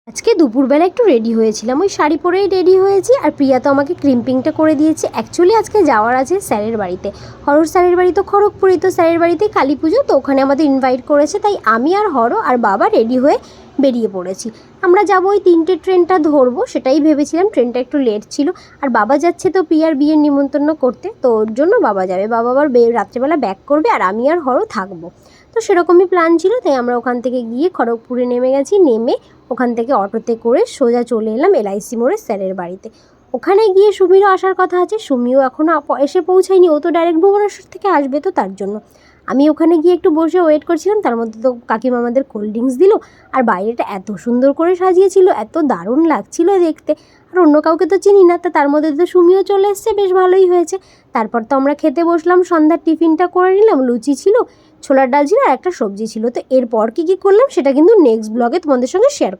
আজকে দুপুরবেলা একটু রেডি হয়েছিলাম, ওই শাড়ি পরেই রেডি হয়েছি। আর প্রিয়া তো আমাকে ক্রিম্পিংটা করে দিয়েছে। অ্যাকচুয়ালি আজকে যাওয়ার আছে স্যারের বাড়িতে, হরর স্যারের বাড়ি তো খড়গপুরে, তো স্যারের বাড়িতে কালী পুজো, তো ওখানে আমাদের ইনভাইট করেছে। তাই আমি আর হর আর বাবা রেডি হয়ে বেরিয়ে পড়েছি। আমরা যাবো ওই 3টে ট্রেনটা ধরবো, সেটাই ভেবেছিলাম। ট্রেনটা একটু লেট ছিল, আর বাবা যাচ্ছে তো প্রিয়ার বিয়ের নিমন্ত্রণ করতে, তো ওর জন্য বাবা যাবে। বাবা আবার রাত্রেবেলা ব্যাক করবে, আর আমি আর হরও থাকবো। তো সেরকমই প্ল্যান ছিল। তাই আমরা ওখান থেকে গিয়ে খড়গপুরে নেমে গেছি। নেমে ওখান থেকে অটোতে করে সোজা চলে এলাম LIC মোড়ে স্যারের বাড়িতে। ওখানে গিয়ে সুমিরও আসার কথা আছে, সুমিও এখনও এসে পৌঁছায়নি। ও তো ডাইরেক্ট ভুবনেশ্বর থেকে আসবে, তো তার জন্য আমি ওখানে গিয়ে একটু বসে ওয়েট করছিলাম। তার মধ্যে তো কাকিমা আমাদের কোল্ড ড্রিঙ্কস দিল, আর বাইরেটা এত সুন্দর করে সাজিয়েছিল, এত দারুণ লাগছিল দেখতে। আর অন্য কাউকে তো চিনি না, তার মধ্যে তো সুমিও চলে এসছে, বেশ ভালোই হয়েছে। তারপর তো আমরা খেতে বসলাম, সন্ধ্যার টিফিনটা করে নিলাম। লুচি ছিল, ছোলার ডাল ছিল, আর একটা সবজি ছিল। তো এরপর কী করলাম সেটা কিন্তু নেক্সট ব্লগে তোমাদের সঙ্গে শেয়ার